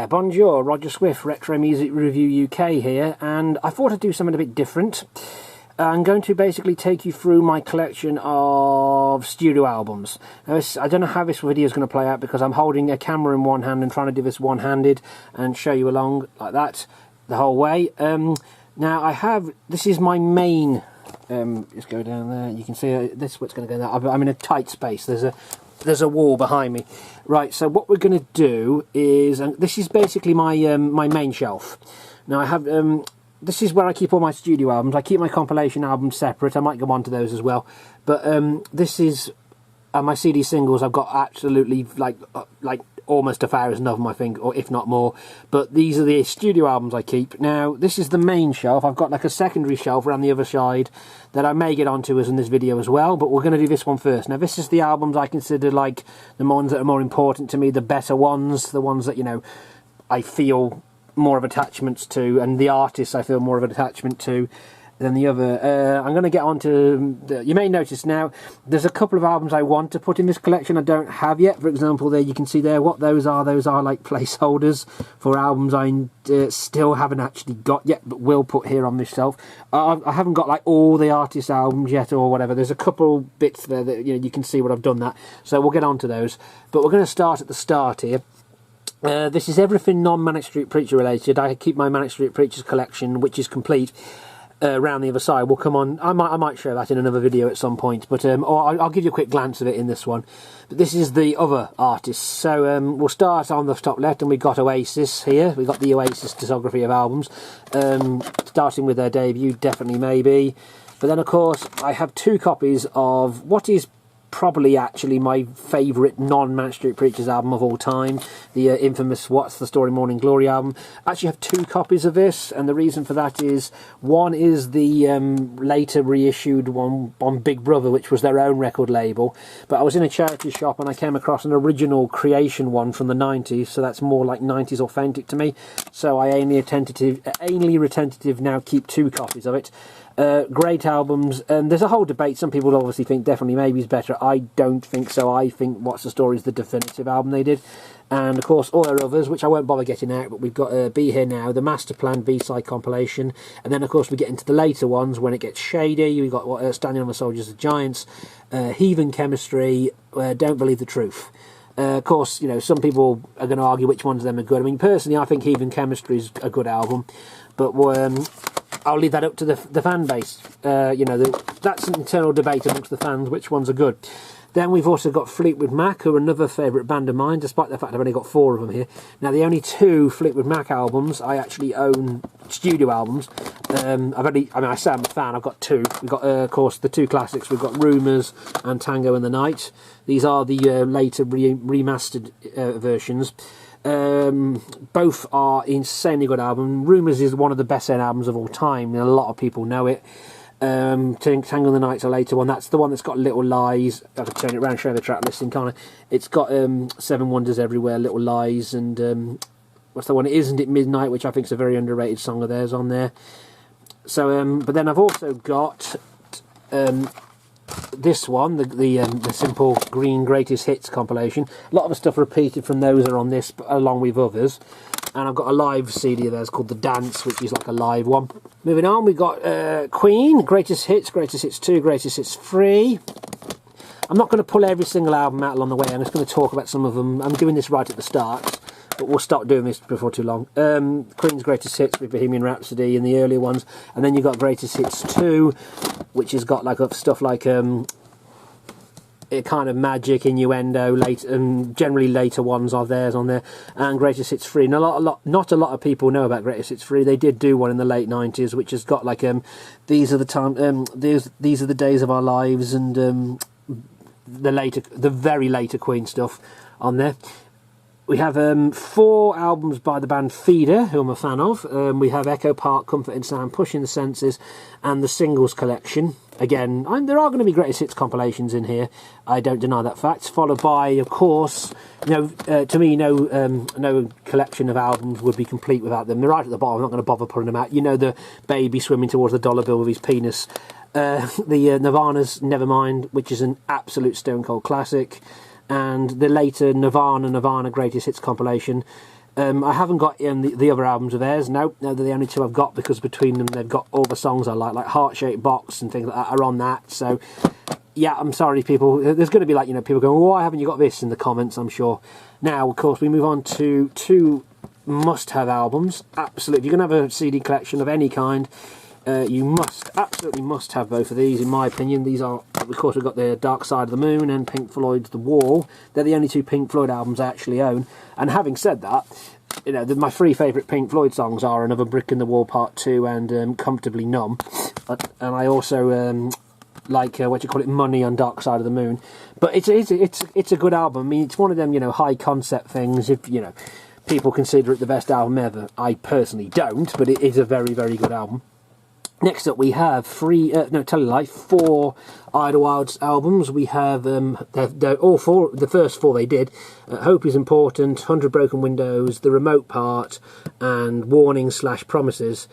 bonjour, Roger Swift, Retro Music Review UK here, and I thought I'd do something a bit different. I'm going to basically take you through my collection of studio albums. Now, I don't know how this video is going to play out because I'm holding a camera in one hand and trying to do this one-handed and show you along like that the whole way. Now this is my main, just go down there, you can see this is what's going to go there. I'm in a tight space, there's a wall behind me. Right, so what we're going to do is, this is basically my my main shelf. Now I have, this is where I keep all my studio albums. I keep my compilation albums separate. I might go on to those as well. But this is my CD singles. I've got absolutely like almost 1,000 of them, I think, or if not more. But these are the studio albums I keep. Now, this is the main shelf. I've got like a secondary shelf around the other side that I may get onto as in this video as well. But we're going to do this one first. Now, this is the albums I consider like the ones that are more important to me, the better ones, the ones that, you know, I feel more of attachments to, and the artists I feel more of an attachment to than the other. I'm going to get on to, you may notice now, there's a couple of albums I want to put in this collection I don't have yet. For example, there you can see there what those are like placeholders for albums I still haven't actually got yet, but will put here on this shelf. I haven't got like all the artist albums yet or whatever. There's a couple bits there that, you know, you can see what I've done that. So we'll get on to those. But we're going to start at the start here. This is everything non-Manic Street Preacher related. I keep my Manic Street Preachers collection, which is complete, around the other side. We'll come on, I might show that in another video at some point, but or I'll give you a quick glance of it in this one. But this is the other artists. So we'll start on the top left, and we've got Oasis here. We've got the Oasis discography of albums, starting with their debut, Definitely Maybe. But then, of course, I have two copies of what is probably actually my favourite non-Manic Street Preachers album of all time, the infamous What's the Story Morning Glory album. I actually have two copies of this, and the reason for that is, one is the later reissued one on Big Brother, which was their own record label, but I was in a charity shop and I came across an original creation one from the 90s, so that's more like 90s authentic to me, so I anally retentive now keep two copies of it. Great albums, and there's a whole debate. Some people obviously think Definitely Maybe is better. I don't think so. I think What's the Story is the definitive album they did. And of course all their others, which I won't bother getting out, but we've got Be Here Now, the Master Plan B-side compilation, and then of course we get into the later ones when it gets shady. We've got Standing on the Soldiers of Giants, Heathen Chemistry, Don't Believe the Truth. Of course, you know, some people are going to argue which ones of them are good. I mean, personally, I think Heathen Chemistry is a good album, but I'll leave that up to the fan base. You know, that's an internal debate amongst the fans, which ones are good. Then we've also got Fleetwood Mac, who are another favourite band of mine, despite the fact I've only got 4 of them here. Now, the only 2 Fleetwood Mac albums I actually own, studio albums. I say I'm a fan, I've got 2. We've got, of course, the 2 classics. We've got Rumours and Tango in the Night. These are the later remastered versions. Both are insanely good albums. Rumours is one of the best-selling albums of all time, and a lot of people know it. Tango in the Night's a later one. That's the one that's got Little Lies. I could turn it around and show the track listing, kind of. It's got Seven Wonders Everywhere, Little Lies, and what's the one? Isn't It Midnight, which I think is a very underrated song of theirs on there. So, but then I've also got this one, the simple green greatest hits compilation. A lot of the stuff repeated from those are on this, along with others. And I've got a live CD of theirs called The Dance, which is like a live one. Moving on, we've got Queen, Greatest Hits 2, Greatest Hits 3. I'm not going to pull every single album out along the way. I'm just going to talk about some of them. I'm doing this right at the start, but we'll stop doing this before too long. Queen's Greatest Hits with Bohemian Rhapsody and the earlier ones. And then you've got Greatest Hits 2, which has got like stuff like kind of Magic, Innuendo, generally later ones of theirs on there, and Greatest Hits 3. And not a lot of people know about Greatest Hits 3. They did do one in the late 90s, which has got like These Are the Time, These Are the Days of Our Lives, and the very later Queen stuff on there. We have 4 albums by the band Feeder, who I'm a fan of. We have Echo Park, Comfort and Sound, Pushing the Senses, and the Singles Collection. Again, there are going to be Greatest Hits compilations in here. I don't deny that fact. Followed by, of course, to me, no collection of albums would be complete without them. They're right at the bottom. I'm not going to bother putting them out. You know, the baby swimming towards the dollar bill with his penis. The Nirvana's Nevermind, which is an absolute stone cold classic. And the later Nirvana Greatest Hits compilation. I haven't got the other albums of theirs. No, they're the only two I've got, because between them they've got all the songs I like Heart-Shaped Box and things like that are on that. So yeah, I'm sorry people, there's going to be like, people going, well, why haven't you got this in the comments, I'm sure. Now, of course, we move on to two must-have albums. Absolutely, if you're going to have a CD collection of any kind, you absolutely must have both of these, in my opinion. These are, of course, we've got the Dark Side of the Moon and Pink Floyd's The Wall. They're the only two Pink Floyd albums I actually own. And having said that, my three favourite Pink Floyd songs are Another Brick in the Wall Part 2 and Comfortably Numb. And I also like, Money on Dark Side of the Moon. But it's a good album. I mean, it's one of them, high concept things, if, people consider it the best album ever. I personally don't, but it is a very, very good album. Next up, we have four Idlewild albums. We have all four. The first four they did: Hope Is Important, 100 Broken Windows, The Remote Part, and Warning/Promises,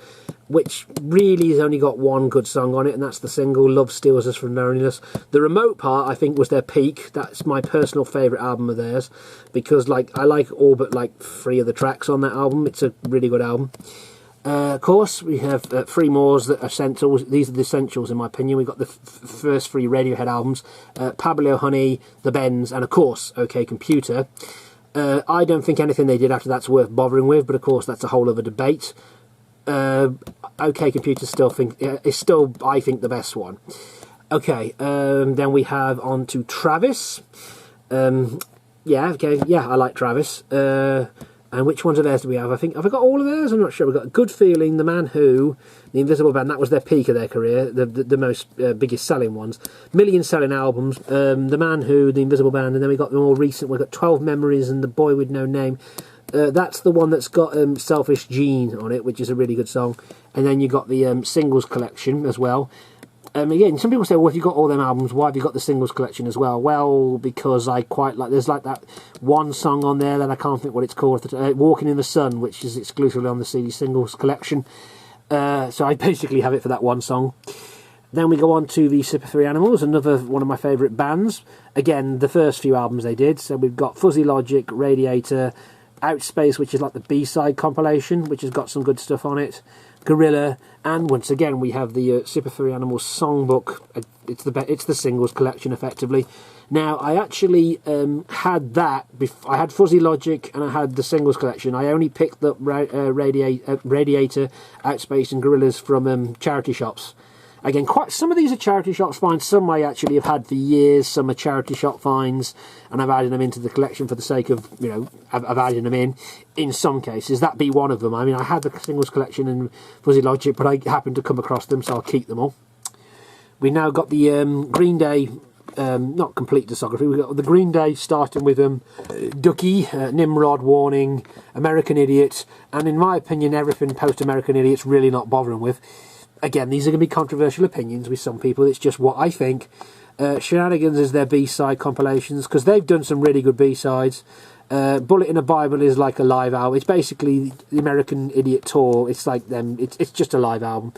which really has only got one good song on it, and that's the single Love Steals Us From Loneliness. The Remote Part, I think, was their peak. That's my personal favourite album of theirs, because I like all but 3 of the tracks on that album. It's a really good album. Of course, we have 3 more that are essentials. These are the essentials, in my opinion. We've got the first 3 Radiohead albums, Pablo Honey, The Bends, and of course, OK Computer. I don't think anything they did after that's worth bothering with, but of course, that's a whole other debate. OK Computer is still, I think, the best one. Okay, then we have on to Travis. I like Travis. And which ones of theirs do we have? I think, have I got all of theirs? I'm not sure. We've got Good Feeling, The Man Who, The Invisible Band. That was their peak of their career, the most biggest selling ones. Million selling albums. The Man Who, The Invisible Band, and then we got the more recent. We've got 12 Memories and The Boy With No Name. That's the one that's got Selfish Gene on it, which is a really good song. And then you got the singles collection as well. Again, some people say, well, if you've got all them albums, why have you got the singles collection as well? Well, because I quite like, there's that one song on there that I can't think what it's called, Walking in the Sun, which is exclusively on the CD singles collection. So I basically have it for that one song. Then we go on to the Sympathy Animals, another one of my favourite bands. Again, the first few albums they did. So we've got Fuzzy Logic, Radiator, Outspace, which is like the B-side compilation, which has got some good stuff on it. Gorilla, and once again we have the Sympathy Animals songbook. It's the singles collection, effectively. Now, I actually had that. I had Fuzzy Logic and I had the singles collection. I only picked up Radiator, Outspace, and Gorillas from charity shops. Again, some of these are charity shop finds. Some I actually have had for years. Some are charity shop finds, and I've added them into the collection for the sake of, I've added them in some cases. That be one of them. I mean, I had the singles collection in Fuzzy Logic, but I happened to come across them, so I'll keep them all. We now got the Green Day, not complete discography. We've got the Green Day starting with Ducky, Nimrod, Warning, American Idiot, and in my opinion, everything post-American Idiot's really not bothering with. Again, these are going to be controversial opinions with some people. It's just what I think. Shenanigans is their B-side compilations, because they've done some really good B-sides. Bullet in a Bible is like a live album. It's basically the American Idiot Tour. It's like them. It's just a live album.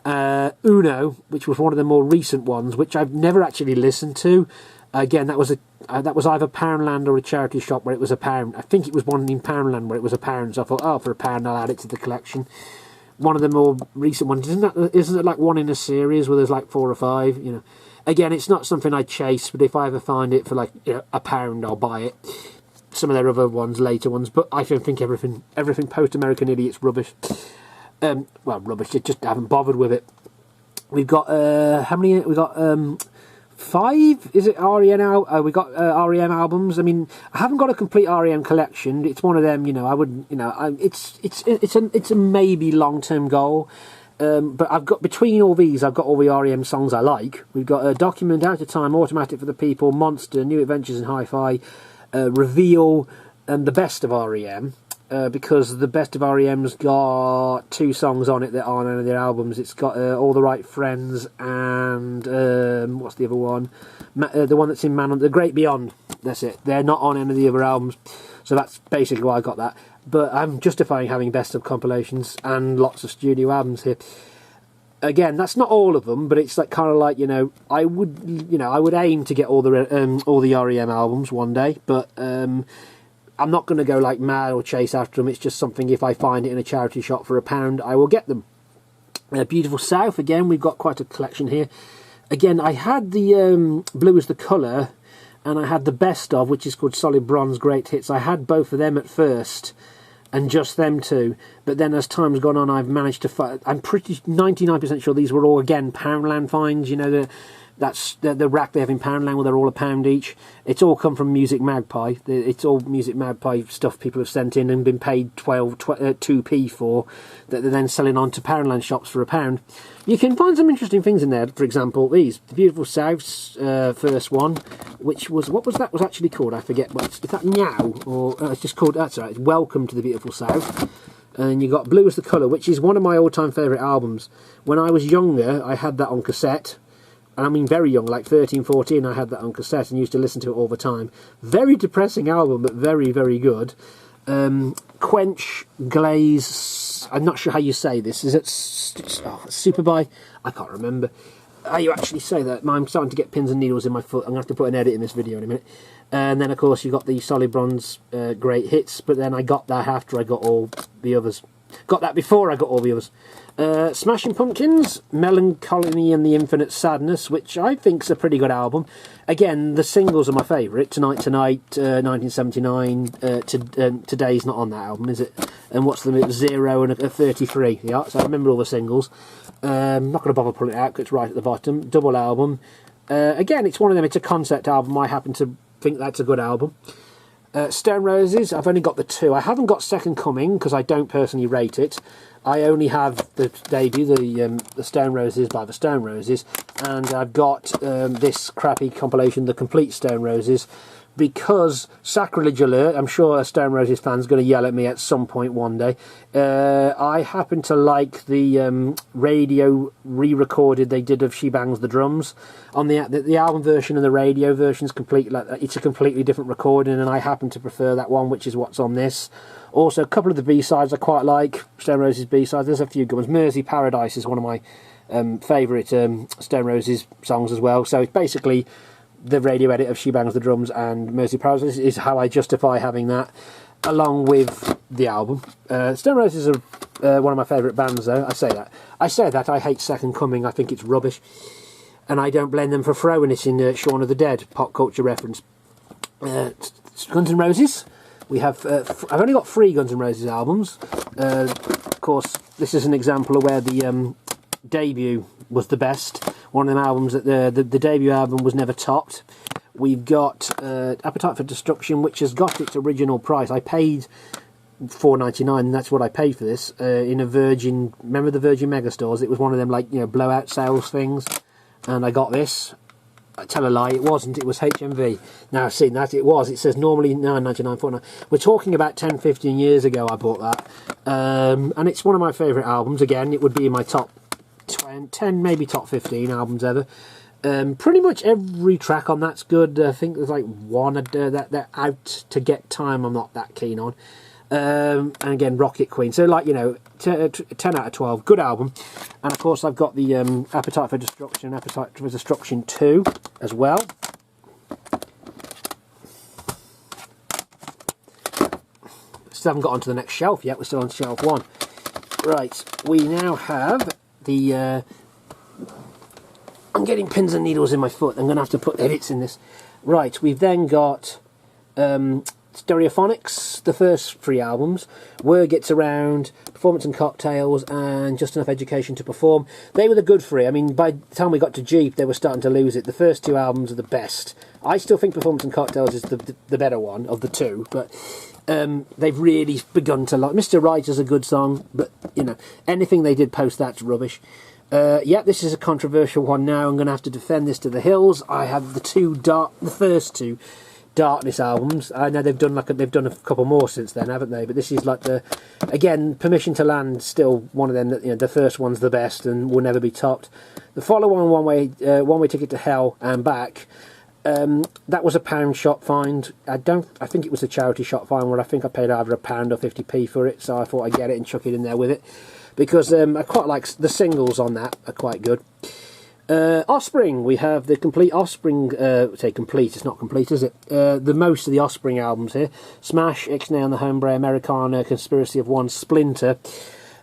Uno, which was one of the more recent ones, which I've never actually listened to. Again, that was either Poundland or a charity shop where it was £1. I think it was one in Poundland where it was £1. So I thought, for £1 I'll add it to the collection. One of the more recent ones, isn't it like one in a series where there's like 4 or 5? Again, it's not something I chase, but if I ever find it for £1, I'll buy it. Some of their other ones, later ones, but I don't think everything post-American Idiot's rubbish. Rubbish. Just haven't bothered with it. We've got how many? We got 5. Is it REM? We got REM albums. I mean, I haven't got a complete REM collection. It's one of them. I would. It's a maybe long-term goal. But I've got, between all these, I've got all the REM songs I like. We've got a Document, Out of Time, Automatic for the People, Monster, New Adventures in Hi-Fi, Reveal, and the best of REM. Because the best of REM's got 2 songs on it that aren't on their albums. It's got All the Right Friends and what's the other one? The one that's in The Great Beyond. That's it. They're not on any of the other albums. So that's basically why I got that. But I'm justifying having best of compilations and lots of studio albums here. Again, that's not all of them, but it's like kind of like, I would aim to get all the REM albums one day, but I'm not going to go like mad or chase after them. It's just something, if I find it in a charity shop for £1, I will get them. Beautiful South, again, we've got quite a collection here. Again, I had the Blue Is the Colour, and I had the best of, which is called Solid Bronze Great Hits. I had both of them at first, and just them two, but then as time's gone on, I've managed to find, I'm pretty 99% sure these were all, again, Poundland finds, you know, that's the rack they have in Poundland where they're all £1 each. It's all come from Music Magpie. It's all Music Magpie stuff people have sent in and been paid 2p for, that they're then selling on to Poundland shops for £1. You can find some interesting things in there. For example, these, the Beautiful South's first one, which was, what was that was actually called? I forget. But is that Meow? Or it's just called, that's right, it's Welcome to the Beautiful South. And you got Blue Is the Colour, which is one of my all-time favourite albums. When I was younger, I had that on cassette. And I mean very young, like 13, 14, I had that on cassette and used to listen to it all the time. Very depressing album, but very, very good. Quench, Glaze, I'm not sure how you say this. Is it Superby? I can't remember how you actually say that. I'm starting to get pins and needles in my foot. I'm going to have to put an edit in this video in a minute. And then, of course, you've got the Solid Bronze Great Hits, but then I got that after I got all the others. Got that before I got all the others. Smashing Pumpkins, Melancholy and the Infinite Sadness, which I think's a pretty good album. Again, the singles are my favourite. Tonight, 1979. Today's not on that album, is it? And what's the 0 and a 33? Yeah, so I remember all the singles. I'm not going to bother pulling it out because it's right at the bottom. Double album. Again, it's one of them. It's a concept album. I happen to think that's a good album. Stone Roses, I've only got the 2. I haven't got Second Coming because I don't personally rate it. I only have the debut, the Stone Roses by the Stone Roses, and I've got this crappy compilation, The Complete Stone Roses, because, sacrilege alert, I'm sure a Stone Roses fan's going to yell at me at some point one day. I happen to like the radio re-recorded they did of She Bangs the Drums. On the album version and the radio version is completely, like, it's a completely different recording, and I happen to prefer that one, which is what's on this. Also, a couple of the B-sides I quite like, Stone Roses B-sides. There's a few good ones. Mersey Paradise is one of my favourite Stone Roses songs as well. So it's basically the radio edit of She Bangs the Drums and Mersey Paradise is how I justify having that, along with the album. Stone Roses are one of my favourite bands, though. I say that. I hate Second Coming. I think it's rubbish. And I don't blame them for throwing it in Shaun of the Dead, pop culture reference. Guns N' Roses. We have, I've only got 3 Guns N' Roses albums. Of course, this is an example of where the debut was the best. One of them albums that the debut album was never topped. We've got Appetite for Destruction, which has got its original price. I paid $4.99, and that's what I paid for this in a Virgin. Remember the Virgin Megastores? It was one of them, like, you know, blowout sales things, and I got this. I tell a lie, it wasn't. It was HMV. Now I've seen that, it was. It says normally $9.99, $4.99. We're talking about 10, 15 years ago I bought that. And it's one of my favourite albums. Again, it would be in my top 10, maybe top 15 albums ever. Pretty much every track on that's good. I think there's like one that they're Out to Get Time I'm not that keen on. And again, Rocket Queen. So, like, you know, 10 out of 12. Good album. And, of course, I've got the Appetite for Destruction, Appetite for Destruction 2 as well. Still haven't got onto the next shelf yet. We're still on shelf 1. Right, we now have the... I'm getting pins and needles in my foot. I'm going to have to put edits in this. Right, we've then got... Stereophonics, the first 3 albums, Word Gets Around, Performance and Cocktails, and Just Enough Education to Perform. They were the good 3. I mean, by the time we got to Jeep, they were starting to lose it. The first 2 albums are the best. I still think Performance and Cocktails is the better one of the 2, but they've really begun to like... Mr. Right is a good song, but, you know, anything they did post that's rubbish. Yeah, this is a controversial one now. I'm going to have to defend this to the hills. I have the first 2 Darkness albums. I know they've done a couple more since then, haven't they? But this is like again, Permission to Land, still one of them that, you know, the first one's the best and will never be topped. The follow-on, One Way Ticket to Hell and Back, that was a £1 shop find. I think it was a charity shop find where I think I paid either £1 or 50p for it, so I thought I'd get it and chuck it in there with it, because I quite like the singles on that, are quite good. Offspring, we have the complete Offspring, say complete, it's not complete, is it? The most of the Offspring albums here. Smash, Ixnay on the Hombre, Americana, Conspiracy of One, Splinter.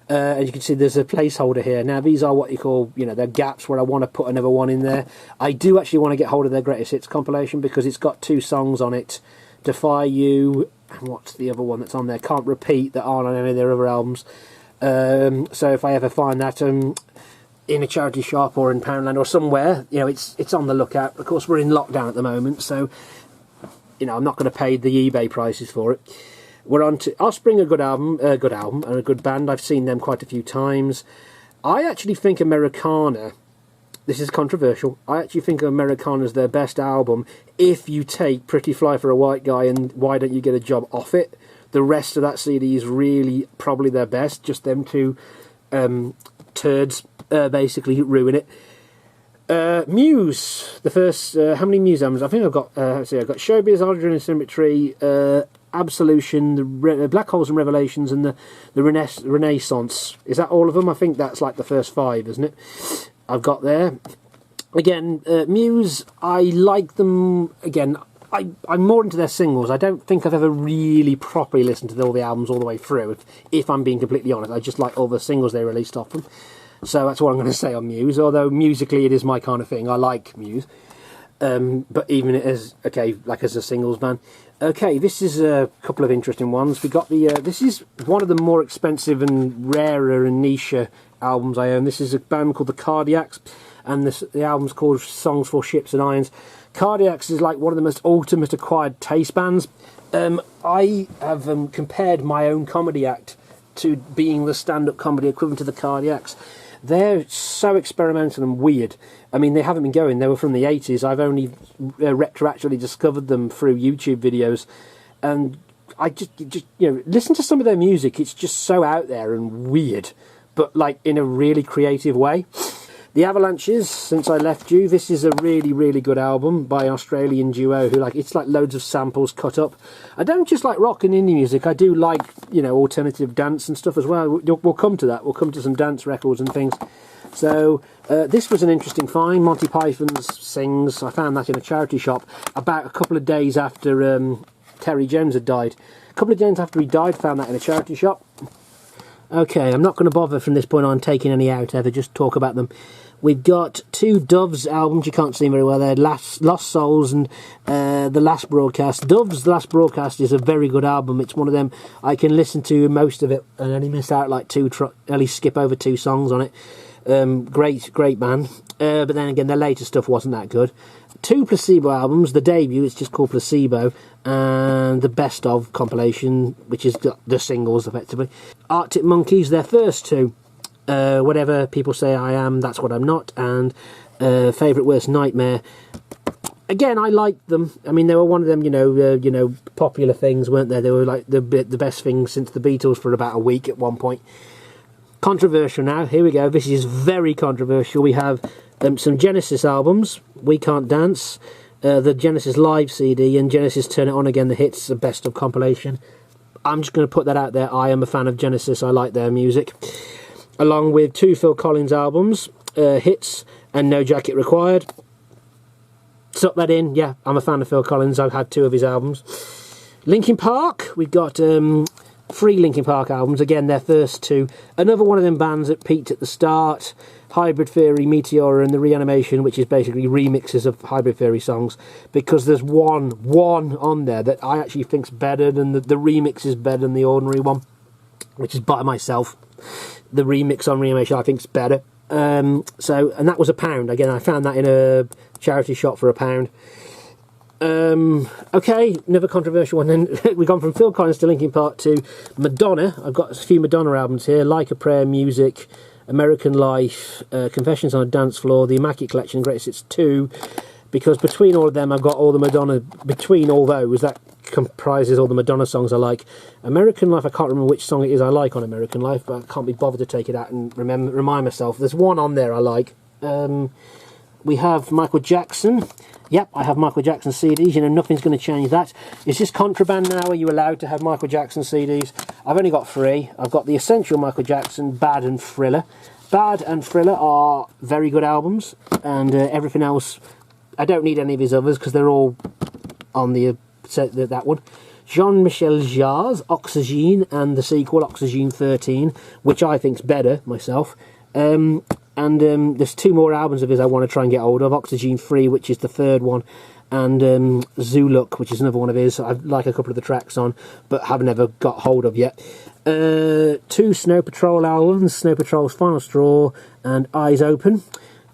And you can see there's a placeholder here. Now these are what you call, you know, they're gaps where I want to put another one in there. I do actually want to get hold of their Greatest Hits compilation because it's got 2 songs on it. Defy You, and what's the other one that's on there? Can't Repeat, that aren't on any of their other albums. So if I ever find that in a charity shop or in Poundland or somewhere, you know, it's on the lookout. Of course, we're in lockdown at the moment, so, you know, I'm not going to pay the eBay prices for it. We're on to Offspring, a good album and a good band. I've seen them quite a few times. I actually think Americana, this is controversial, I actually think Americana's their best album if you take Pretty Fly for a White Guy and Why Don't You Get a Job off it. The rest of that CD is really probably their best, just them two turds basically ruin it. Muse, the first, how many Muse albums? I think I've got, let's see, I've got Showbiz, Aldrin and Symmetry, Absolution, the Black Holes and Revelations, and the Renaissance. Is that all of them? I think that's like the first 5, isn't it? I've got there. Again, Muse, I like them, again, I'm more into their singles. I don't think I've ever really properly listened to all the albums all the way through, if I'm being completely honest. I just like all the singles they released off them. So that's what I'm going to say on Muse, although musically it is my kind of thing. I like Muse. But even as, okay, like as a singles band. Okay, this is a couple of interesting ones. We got the, this is one of the more expensive and rarer and niche albums I own. This is a band called the Cardiacs, and the album's called Songs for Ships and Irons. Cardiacs is like one of the most ultimate acquired taste bands. I have compared my own comedy act to being the stand-up comedy equivalent to the Cardiacs. They're so experimental and weird. I mean, they haven't been going. They were from the 80s. I've only retroactively discovered them through YouTube videos. And I just, you know, listen to some of their music. It's just so out there and weird, but like in a really creative way. The Avalanches, Since I Left You. This is a really, really good album by an Australian duo who, like, it's like loads of samples cut up. I don't just like rock and indie music. I do like, you know, alternative dance and stuff as well. We'll come to that. We'll come to some dance records and things. So this was an interesting find. Monty Python's Sings. I found that in a charity shop about a couple of days after Terry Jones had died. A couple of days after he died, found that in a charity shop. Okay, I'm not going to bother from this point on taking any out ever, just talk about them. We've got 2 Doves albums, you can't see them very well, they're Lost Souls and The Last Broadcast. Doves' The Last Broadcast is a very good album. It's one of them I can listen to most of it and only miss out like only skip over 2 songs on it. Great band. But then again, their later stuff wasn't that good. 2 Placebo albums, the debut, it's just called Placebo, and the Best Of compilation, which is the singles effectively. Arctic Monkeys, their first 2. Whatever People Say I Am, That's What I'm Not, and Favourite Worst Nightmare. Again, I liked them. I mean, they were one of them, you know, popular things, weren't they? They were like the best thing since the Beatles for about a week at one point. Controversial now. Here we go. This is very controversial. We have some Genesis albums. We Can't Dance, the Genesis Live CD, and Genesis Turn It On Again, the hits, the Best Of compilation. I'm just going to put that out there. I am a fan of Genesis. I like their music. Along with 2 Phil Collins albums, Hits and No Jacket Required. Suck that in. Yeah, I'm a fan of Phil Collins. I've had 2 of his albums. Linkin Park, we've got 3 Linkin Park albums. Again, their first 2. Another one of them bands that peaked at the start. Hybrid Theory, Meteora, and The Reanimation, which is basically remixes of Hybrid Theory songs. Because there's one on there that I actually think's better than the remix is better than the ordinary one, which is by myself. The remix on Reanimation I think's better. And that was £1. Again, I found that in a charity shop for £1. Okay, another controversial one. Then we've gone from Phil Collins to Linkin Park to Madonna. I've got a few Madonna albums here: Like a Prayer, Music, American Life, Confessions on a Dance Floor, The Immaculate Collection, Greatest Hits 2. Because between all of them, I've got all the Madonna. Between all those, that comprises all the Madonna songs I like. American Life, I can't remember which song it is I like on American Life, but I can't be bothered to take it out and remind myself. There's one on there I like. We have Michael Jackson. Yep, I have Michael Jackson CDs. You know, nothing's going to change that. Is this contraband now? Are you allowed to have Michael Jackson CDs? I've only got 3. I've got the Essential Michael Jackson, Bad and Thriller. Bad and Thriller are very good albums, and everything else, I don't need any of his others because they're all on that one. Jean-Michel Jarre's Oxygene and the sequel Oxygene 13, which I think's better myself. And there's 2 more albums of his I want to try and get hold of. Oxygene 3, which is the 3rd one, and Zuluk, which is another one of his. I like a couple of the tracks on, but have never got hold of yet. 2 Snow Patrol albums, Snow Patrol's Final Straw and Eyes Open.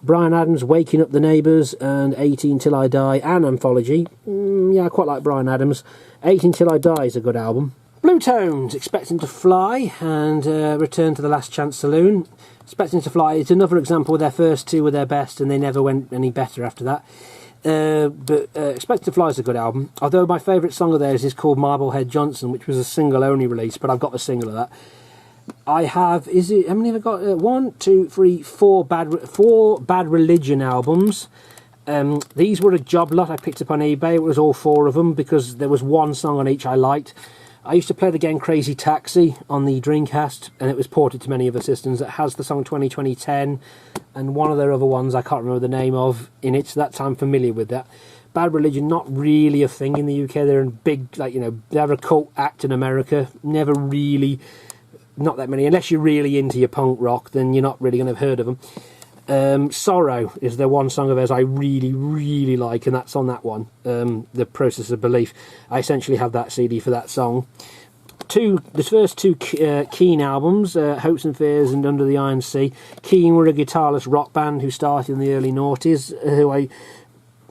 Bryan Adams, Waking Up the Neighbours, and 18 Till I Die, and Anthology. Yeah, I quite like Bryan Adams. 18 Till I Die is a good album. Blue Tones, Expecting to Fly, and Return to the Last Chance Saloon. Expecting to Fly is another example where their first 2 were their best, and they never went any better after that. But Expecting to Fly is a good album, although my favourite song of theirs is called Marblehead Johnson, which was a single-only release, but I've got the single of that. I have, how many have I got? 1, 2, 3, 4 Bad Religion albums. These were a job lot I picked up on eBay. It was all 4 of them because there was 1 song on each I liked. I used to play the game Crazy Taxi on the Dreamcast, and it was ported to many other systems. It has the song 2010 and one of their other ones I can't remember the name of in it, so that's I'm familiar with that. Bad Religion, not really a thing in the UK. They're in big, like, you know, they're a cult act in America. Never really, not that many. Unless you're really into your punk rock, then you're not really going to have heard of them. Sorrow is the one song of theirs I really, really like, and that's on that one, The Process of Belief. I essentially have that CD for that song. The first 2 Keane albums, Hopes and Fears and Under the Iron Sea. Keane were a guitarless rock band who started in the early noughties, who I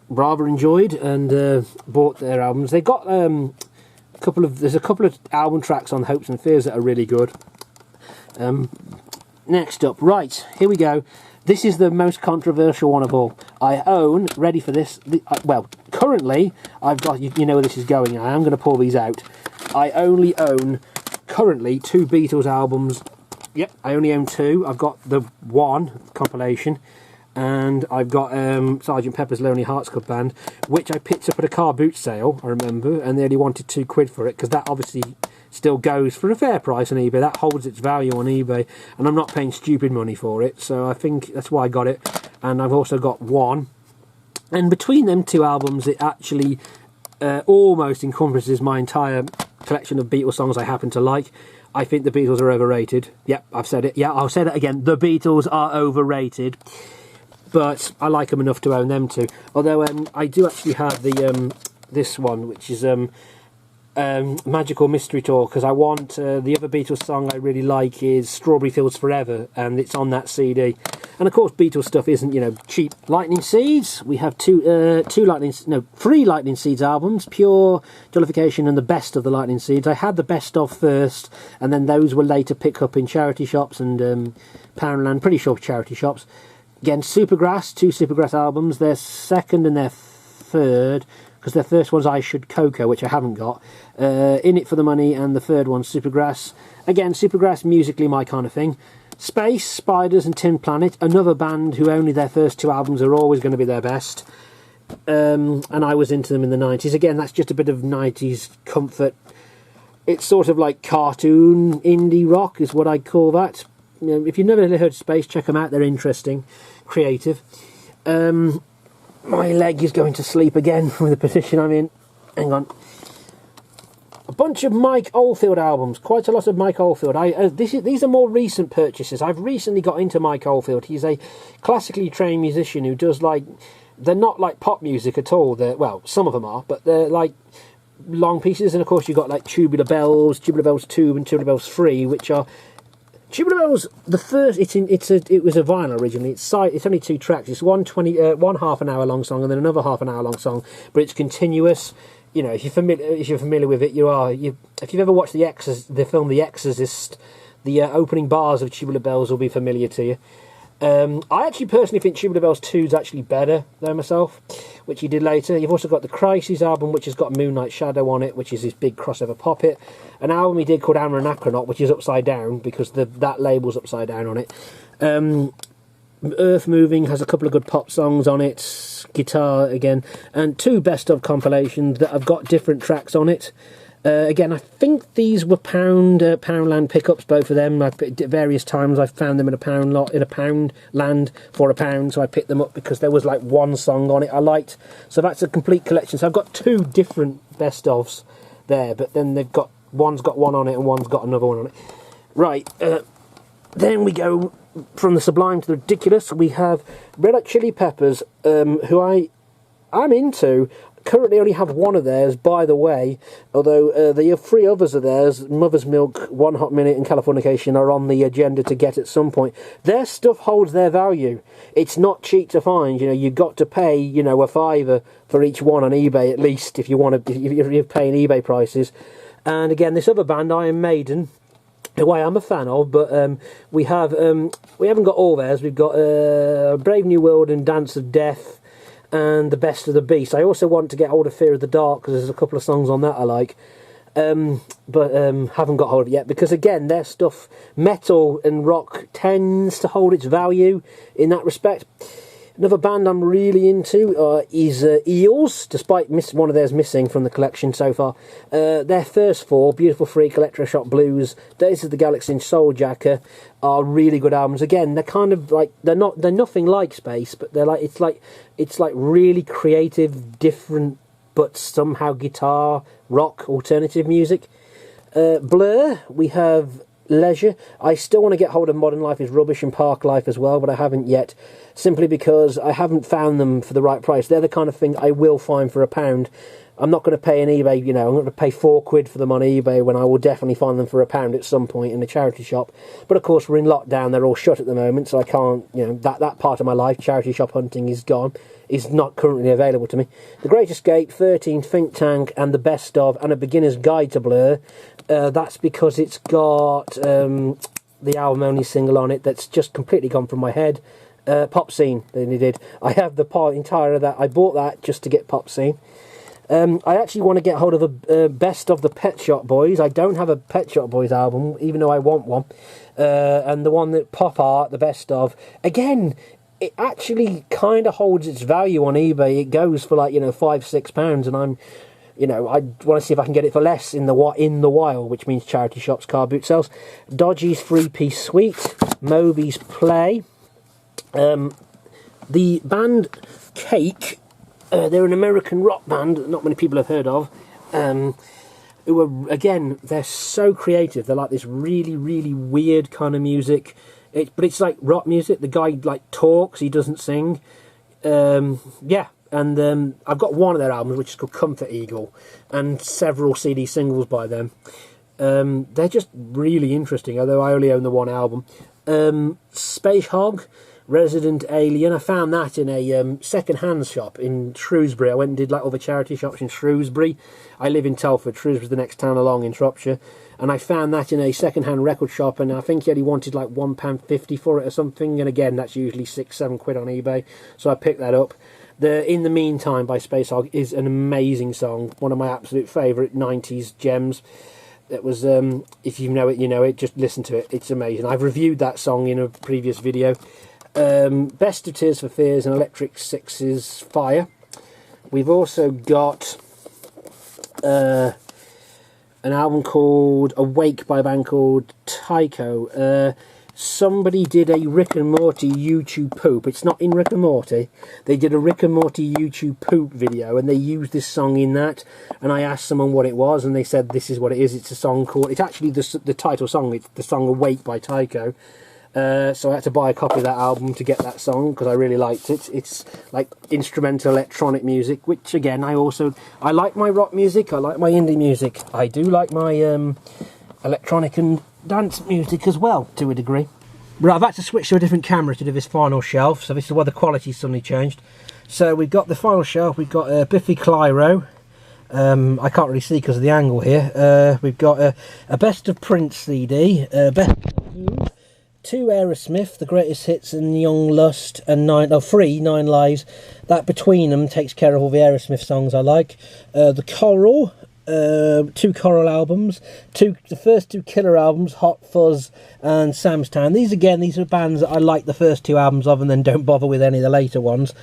rather enjoyed and bought their albums. They got there's a couple of album tracks on Hopes and Fears that are really good. Next up, right, here we go. This is the most controversial one of all. I own, ready for this, well, currently, I've got, you know where this is going, I am going to pull these out. I only own, currently, 2 Beatles albums. Yep, I only own 2. I've got the 1 compilation, and I've got Sgt. Pepper's Lonely Hearts Club Band, which I picked up at a car boot sale, I remember, and they only wanted £2 for it, because that obviously still goes for a fair price on eBay. That holds its value on eBay, and I'm not paying stupid money for it, so I think that's why I got it. And I've also got 1, and between them 2 albums it actually almost encompasses my entire collection of Beatles songs I happen to like. I think the Beatles are overrated. Yep, I've said it. Yeah, I'll say it again. The Beatles are overrated, but I like them enough to own them too. Although I do actually have the this one, which is Magical Mystery Tour, because I want the other Beatles song I really like is Strawberry Fields Forever, and it's on that CD. And of course Beatles stuff isn't, you know, cheap. Lightning Seeds, we have 3 Lightning Seeds albums, Pure, Jollification and the Best of the Lightning Seeds. I had the Best of first, and then those were later picked up in charity shops and Poundland, pretty sure charity shops. Again, Supergrass, 2 Supergrass albums, their second and their third, because their first one's I Should Coco, which I haven't got. In It for the Money, and the third one's Supergrass. Again, Supergrass, musically my kind of thing. Space, Spiders and Tin Planet, another band who only their first 2 albums are always going to be their best. And I was into them in the 90s. Again, that's just a bit of 90s comfort. It's sort of like cartoon indie rock is what I'd call that. You know, if you've never heard Space, check them out. They're interesting, creative. My leg is going to sleep again with the position I'm in. Hang on. A bunch of Mike Oldfield albums. Quite a lot of Mike Oldfield. These are more recent purchases. I've recently got into Mike Oldfield. He's a classically trained musician who does, like... They're not like pop music at all. Well, some of them are, but they're like long pieces. And of course you've got like Tubular Bells 2 and Tubular Bells 3, which are... Tubular Bells, the first, it was a vinyl originally. It's only 2 tracks. It's one half an hour long song and then another half an hour long song, but it's continuous. You know, if you're familiar with it, if you've ever watched the film The Exorcist, the opening bars of Tubular Bells will be familiar to you. I actually personally think Tubular Bells 2 is actually better than myself, which he did later. You've also got the Crises album, which has got Moonlight Shadow on it, which is his big crossover pop hit. An album he did called Anachronaut, which is upside down because that label's upside down on it. Earth Moving has a couple of good pop songs on it, guitar again, and 2 best of compilations that have got different tracks on it. Again, I think these were Poundland pickups, both of them. At various times I've found them in a Poundland for £1, so I picked them up because there was like one song on it I liked. So that's a complete collection. So I've got 2 different best ofs there, but then they've got one's got one on it and one's got another one on it. Right, then we go from the sublime to the ridiculous. We have Red Hot Chili Peppers, who I'm into. Currently only have one of theirs, by the way, although the 3 others of theirs, Mother's Milk, One Hot Minute and Californication, are on the agenda to get at some point. Their stuff holds their value. It's not cheap to find. You know, you've got to pay, you know, £5 for each one on eBay, at least, if you want to, if you're paying eBay prices. And again, this other band, Iron Maiden, who I am a fan of, but we haven't got all theirs. We've got Brave New World and Dance of Death, and The Best of the Beast. I also want to get hold of Fear of the Dark, because there's a couple of songs on that I like, but haven't got hold of it yet, because again, their stuff, metal and rock, tends to hold its value in that respect. Another band I'm really into is Eels, despite one of theirs missing from the collection so far. Their first 4, Beautiful Freak, Electroshock Blues, Days of the Galaxy and Souljacker, are really good albums. Again, they're kind of like, they're nothing like Space, but they're like, it's like really creative, different, but somehow guitar, rock, alternative music. Blur, we have Leisure. I still want to get hold of Modern Life is Rubbish and Park Life as well, but I haven't yet, simply because I haven't found them for the right price. They're the kind of thing I will find for £1. I'm not going to pay an eBay, you know, I'm going to pay £4 for them on eBay, when I will definitely find them for £1 at some point in a charity shop. But of course, we're in lockdown, they're all shut at the moment, so I can't, you know, that part of my life, charity shop hunting, is gone, is not currently available to me. The Great Escape, 13, Think Tank, and The Best Of, and A Beginner's Guide to Blur. That's because it's got the album only single on it that's just completely gone from my head. Pop Scene, they did. I have the entire of that. I bought that just to get Pop Scene. I actually want to get hold of a Best of the Pet Shop Boys. I don't have a Pet Shop Boys album, even though I want one. And the one that Pop Art, the Best of, again, it actually kind of holds its value on eBay. It goes for like, you know, £5-6, and I'm, you know, I want to see if I can get it for less in the wild, which means charity shops, car boot sales. Dodgy's 3-piece suite, Moby's Play. The band Cake, they're an American rock band that not many people have heard of, who are, again, they're so creative. They're like this really, really weird kind of music. But it's like rock music. The guy like talks, he doesn't sing. Yeah, and I've got one of their albums, which is called Comfort Eagle, and several CD singles by them. They're just really interesting, although I only own the one album. Space Hog, Resident Alien, I found that in a second-hand shop in Shrewsbury. I went and did like other charity shops in Shrewsbury. I live in Telford. Shrewsbury's the next town along in Shropshire. And I found that in a second-hand record shop, and I think he only wanted like £1.50 for it or something. And again, that's usually £6-7 on eBay. So I picked that up. The In the Meantime by Space Hog is an amazing song. One of my absolute favourite 90s gems. It was, if you know it, you know it. Just listen to it. It's amazing. I've reviewed that song in a previous video. Best of Tears for Fears and Electric Six's Fire. We've also got an album called Awake by a band called Tycho. Somebody did a Rick and Morty YouTube poop. It's not in Rick and Morty. They did a Rick and Morty YouTube poop video, and they used this song in that. And I asked someone what it was, and they said this is what it is. It's a song called, it's actually the title song. It's the song Awake by Tycho. So I had to buy a copy of that album to get that song, because I really liked it. It's like instrumental electronic music, which again, I like my rock music, I like my indie music, I do like my electronic and dance music as well, to a degree. Right, I've had to switch to a different camera to do this final shelf, so this is why the quality suddenly changed. So we've got the final shelf, we've got Biffy Clyro. I can't really see because of the angle here. We've got a Best of Prince CD, Best of 2 Aerosmith, The Greatest Hits and Young Lust, and 3 Nine Lives. That between them takes care of all the Aerosmith songs I like. The Coral, 2 Coral albums, the first 2 Killer albums, Hot Fuzz and Sam's Town. These are bands that I like the first 2 albums of and then don't bother with any of the later ones.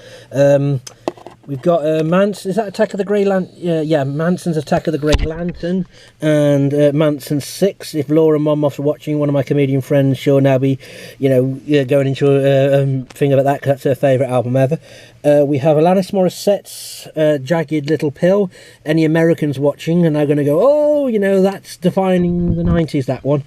We've got Manson. Is that Attack of the Grey Lantern? Yeah, Manson's Attack of the Grey Lantern, and Manson 6. If Laura Monmouth's watching, one of my comedian friends, she'll now be, going into a thing about that because that's her favourite album ever. We have Alanis Morissette's Jagged Little Pill. Any Americans watching are now going to go, oh, that's defining the 90s, that one.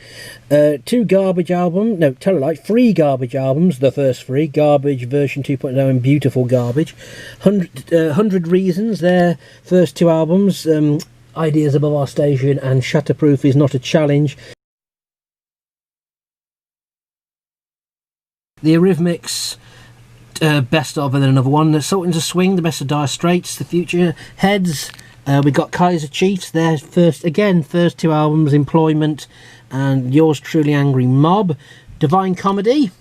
2 garbage albums, no, tell a lie, 3 garbage albums, the first 3, Garbage version 2.0 and Beautiful Garbage. 100 Reasons, their first 2 albums, Ideas Above Our Station and Shatterproof Is Not a Challenge. The Eurythmics, Best Of, and then another one. The Sultans of Swing, The Best of Dire Straits, The Future Heads. We got Kaiser Chiefs, their first 2 albums, Employment and Yours Truly, Angry Mob. Divine Comedy,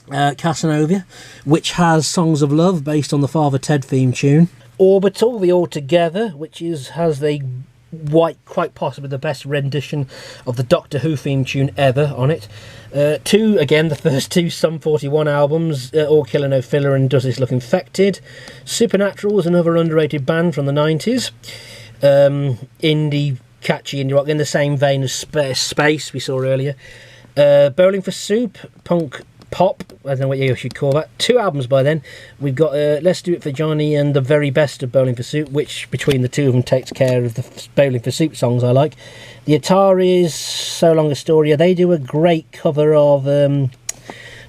Casanova, which has Songs of Love based on the Father Ted theme tune. Orbital, The All Together, which has quite possibly the best rendition of the Doctor Who theme tune ever on it. 2, again, the first 2 Sum 41 albums, All Killer No Filler and Does This Look Infected. Supernatural was another underrated band from the 90s. Catchy indie rock, in the same vein as Space we saw earlier. Bowling for Soup, punk pop, I don't know what you should call that. 2 albums by then. We've got Let's Do It for Johnny and The Very Best of Bowling for Soup, which between the 2 of them takes care of the Bowling for Soup songs I like. The Ataris, So Long Astoria, they do a great cover of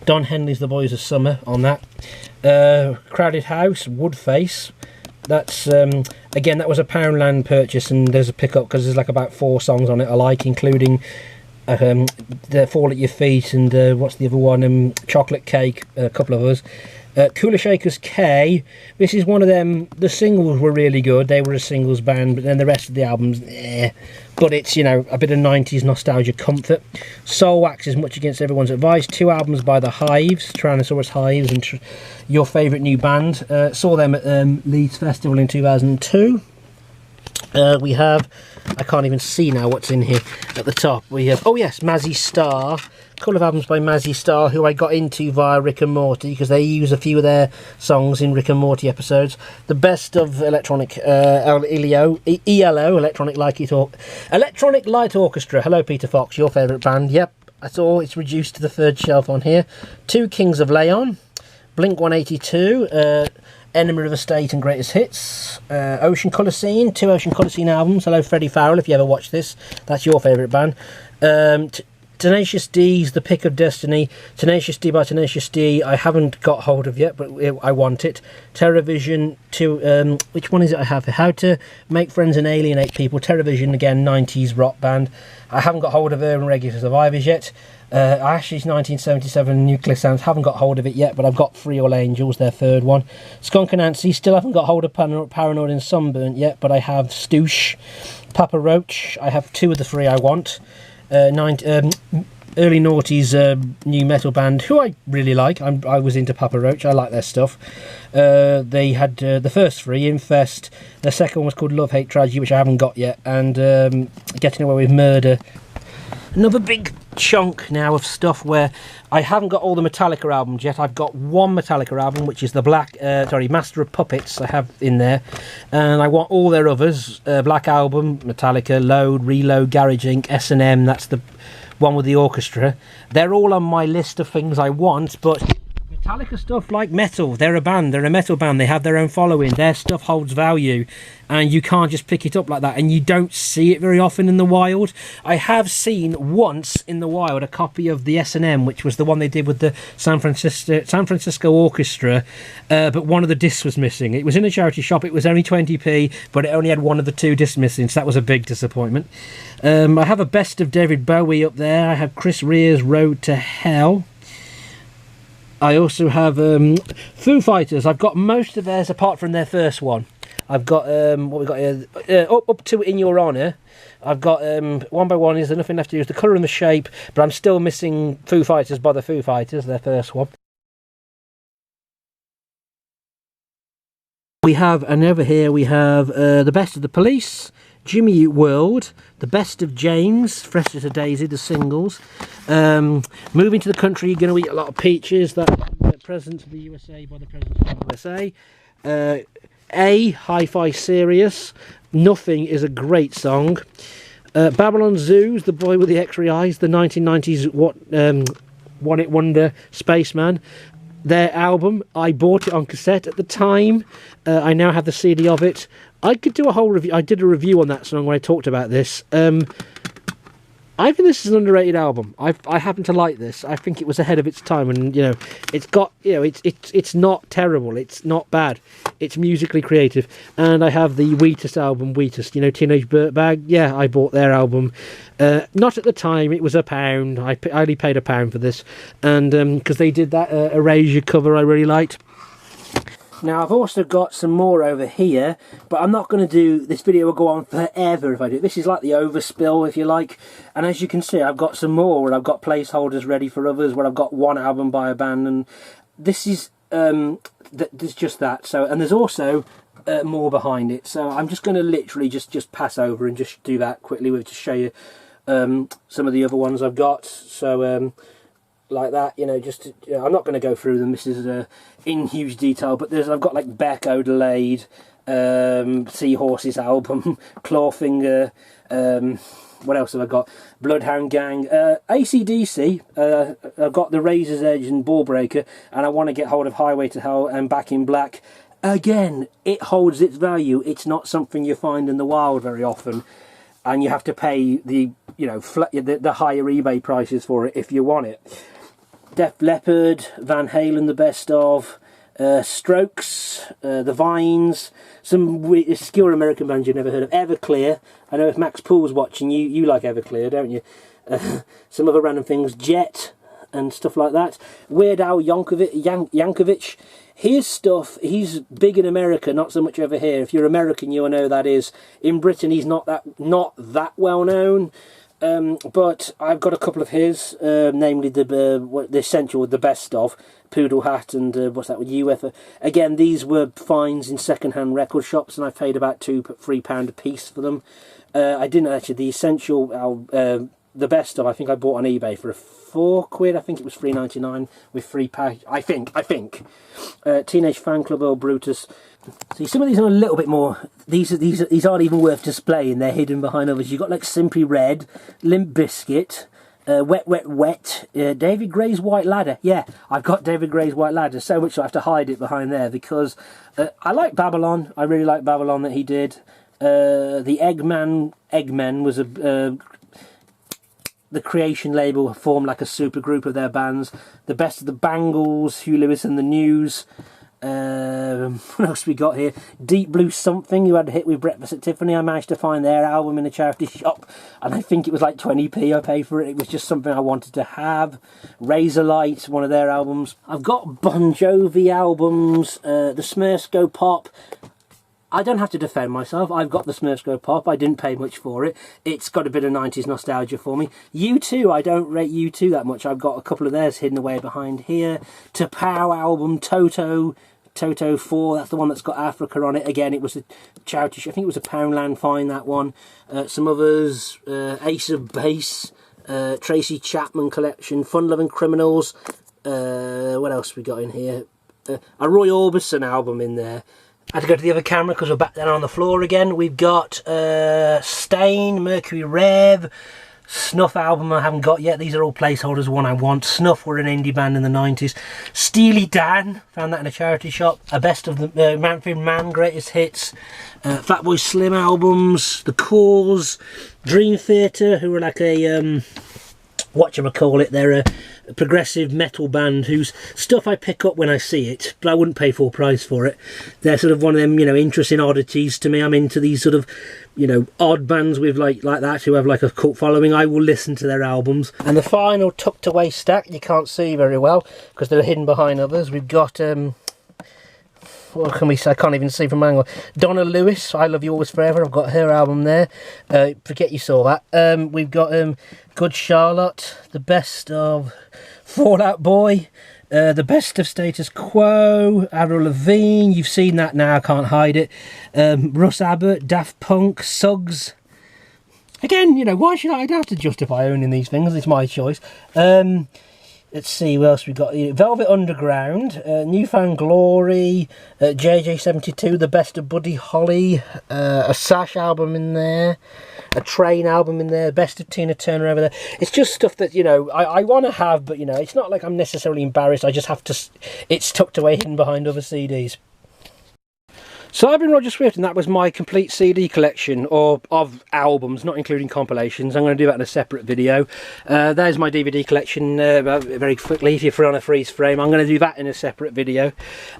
Don Henley's The Boys of Summer on that. Crowded House, Woodface. That's again, that was a Poundland purchase, and there's a pickup because there's like about 4 songs on it I like, including The Fall at Your Feet and what's the other one, Chocolate Cake, a couple of others. Cooler Shakers K, this is one of them, the singles were really good, they were a singles band, but then the rest of the albums, but it's, a bit of 90s nostalgia comfort. Soul Wax is Much Against Everyone's Advice, 2 albums by The Hives, Tyrannosaurus Hives, and Your Favourite New Band. Saw them at Leeds Festival in 2002. We have, I can't even see now what's in here at the top. We have, oh yes, Mazzy Star. A couple of albums by Mazzy Star, who I got into via Rick and Morty, because they use a few of their songs in Rick and Morty episodes. The Best of Electronic ELO, Electronic Light Orchestra. Hello, Peter Fox, your favourite band. Yep, I saw it's reduced to the 3rd shelf on here. 2 Kings of Leon, Blink 182, Enemy of the State and Greatest Hits, Ocean Colour Scene, 2 Ocean Colour Scene albums. Hello, Freddie Farrell, if you ever watch this, that's your favourite band. Tenacious D's The Pick of Destiny, Tenacious D by Tenacious D, I haven't got hold of yet, but I want it. TerraVision, which one is it I have? How to Make Friends and Alienate People, TerraVision, again, 90s rock band. I haven't got hold of Urban Regular Survivors yet. Ashley's 1977 Nuclear Sounds, haven't got hold of it yet, but I've got Free All Angels, their 3rd one. Skunk Anansi, still haven't got hold of Paranoid and Sunburnt yet, but I have Stoosh. Papa Roach, I have 2 of the 3 I want. Early noughties new metal band, who I really like. I was into Papa Roach, I like their stuff. They had the first 3, Infest, the second one was called Love, Hate, Tragedy, which I haven't got yet, and Getting Away with Murder. Another big chunk now of stuff where I haven't got all the Metallica albums yet. I've got 1 Metallica album, which is the Master of Puppets I have in there, and I want all their others. Black Album, Metallica, Load, Reload, Garage Inc., S&M, that's the one with the orchestra. They're all on my list of things I want, but Metallica stuff, like metal, they're a band, they're a metal band, they have their own following, their stuff holds value, and you can't just pick it up like that, and you don't see it very often in the wild. I have seen once in the wild a copy of the S&M, which was the one they did with the San Francisco Orchestra, but one of the discs was missing. It was in a charity shop, it was only 20p, but it only had one of the 2 discs missing, so that was a big disappointment. I have a Best of David Bowie up there. I have Chris Rea's Road to Hell. I also have Foo Fighters. I've got most of theirs apart from their first one. I've got what we got here, up to In Your Honour. I've got One by One Is There Nothing Left to Use, The Colour and the Shape, but I'm still missing Foo Fighters by the Foo Fighters, their first one. We have, and over here we have The Best of the Police, Jimmy Eat World, The Best of James, Fresh as a Daisy, the singles. Moving to the Country, You're Going to Eat a Lot of Peaches, that President of the USA by the President of the USA. Hi-Fi Serious. Nothing is a great song. Babylon Zoo's The Boy with the X-Ray Eyes, the 1990s one-hit wonder Spaceman. Their album, I bought it on cassette at the time. I now have the CD of it. I could do a whole review. I did a review on that song when I talked about this. I think this is an underrated album. I happen to like this. I think it was ahead of its time, and you know, it's got, you know, it's not terrible. It's not bad. It's musically creative. And I have the Wheatus album, Wheatus. You know, Teenage Dirtbag. Yeah, I bought their album. Not at the time. It was £1. I only paid £1 for this, and because they did that Erasure cover, I really liked. Now I've also got some more over here, but I'm not going to do, this video will go on forever if I do. This is like the overspill, if you like, and as you can see I've got some more where I've got placeholders ready for others, where I've got one album by a band, and this is there's just that. So, and there's also more behind it, so I'm just going to literally just pass over and just do that quickly with, to show you some of the other ones I've got. So like that, you know, just you know, I'm not going to go through them. This is in huge detail, but I've got like Becko Delayed, Seahorses album, Clawfinger, what else have I got? Bloodhound Gang, AC/DC. I've got the Razor's Edge and Ballbreaker, and I want to get hold of Highway to Hell and Back in Black. Again, it holds its value. It's not something you find in the wild very often, and you have to pay the, you know, the higher eBay prices for it if you want it. Def Leppard, Van Halen, the best of, Strokes, The Vines, some obscure American bands you've never heard of. Everclear. I know if Max Poole's watching, you like Everclear, don't you? Some other random things, Jet and stuff like that. Weird Al Yankovic. His stuff, he's big in America, not so much over here. If you're American, you'll know who that is. In Britain, he's not that well known. But I've got a couple of his, namely the Essential, the best of, Poodle Hat, and what's that with UFO. Again, these were finds in second-hand record shops, and I paid about £2-3 a piece for them. I didn't actually. The Essential, the best of, I think I bought on eBay for £4. I think it was $3.99 with free pack. I think. Teenage Fan Club, Earl Brutus. See, some of these are a little bit more. These aren't even worth displaying. They're hidden behind others. You've got like Simply Red, Limp Bizkit, Wet Wet Wet, David Gray's White Ladder. Yeah, I've got David Gray's White Ladder, so much so I have to hide it behind there because I like Babylon. I really like Babylon that he did. The Eggmen was the Creation label formed like a super group of their bands. The Best of the Bangles, Hugh Lewis and the News. What else we got here? Deep Blue Something, who had a hit with Breakfast at Tiffany. I managed to find their album in a charity shop, and I think it was like 20p I paid for it. It was just something I wanted to have. Razorlight, one of their albums. I've got Bon Jovi albums, the Smurfs Go Pop. I don't have to defend myself. I've got the Smurfs Go Pop. I didn't pay much for it. It's got a bit of 90s nostalgia for me. U2, I don't rate U2 that much. I've got a couple of theirs hidden away behind here. T'Pau album, Toto 4, that's the one that's got Africa on it. Again, it was a charity, I think it was a Poundland fine, that one. Some others, Ace of Base, Tracy Chapman collection, Fun Loving Criminals. What else we got in here? A Roy Orbison album in there. I had to go to the other camera because we're back down on the floor again. We've got Stain, Mercury Rev, Snuff album I haven't got yet. These are all placeholders, one I want. Snuff were an indie band in the 90s. Steely Dan, found that in a charity shop. A best of the Manfred Mann greatest hits. Fatboy Slim albums. The Cause. Dream Theater, who were like a whatchamacallit, they're a progressive metal band whose stuff I pick up when I see it, but I wouldn't pay full price for it. They're sort of one of them, you know, interesting oddities to me. I'm into these sort of, you know, odd bands with like that who have like a cult following. I will listen to their albums. And the final tucked away stack, you can't see very well because they're hidden behind others. We've got what can we say? I can't even see from my angle. Donna Lewis, I Love You Always Forever. I've got her album there. Forget you saw that. We've got Good Charlotte, the best of Fall Out Boy, the best of Status Quo, Avril Lavigne. You've seen that now, I can't hide it. Russ Abbott, Daft Punk, Suggs. Again, you know, why should I don't have to justify owning these things? It's my choice. let's see what else we got. Velvet Underground, New Found Glory, JJ72, The Best of Buddy Holly, a Sash album in there, a Train album in there, Best of Tina Turner over there. It's just stuff that, you know, I want to have, but, you know, it's not like I'm necessarily embarrassed. I just have to, it's tucked away hidden behind other CDs. So I've been Roger Swift, and that was my complete CD collection of albums, not including compilations. I'm going to do that in a separate video. There's my DVD collection very quickly, if you're on a freeze frame. I'm going to do that in a separate video.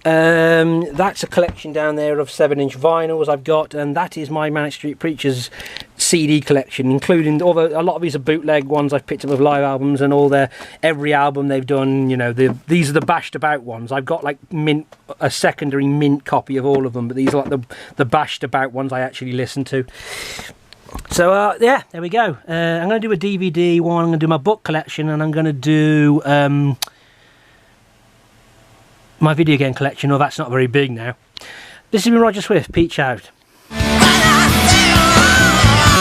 That's a collection down there of 7-inch vinyls I've got, and that is my Manic Street Preachers CD collection, including a lot of these are bootleg ones I've picked up of live albums, and every album they've done. You know, these are the bashed about ones. I've got like a secondary mint copy of all of them, but these are like the bashed about ones I actually listen to. So yeah, there we go. I'm going to do a DVD one. I'm going to do my book collection, and I'm going to do my video game collection. Oh, that's not very big now. This has been Roger Swift. Peach out.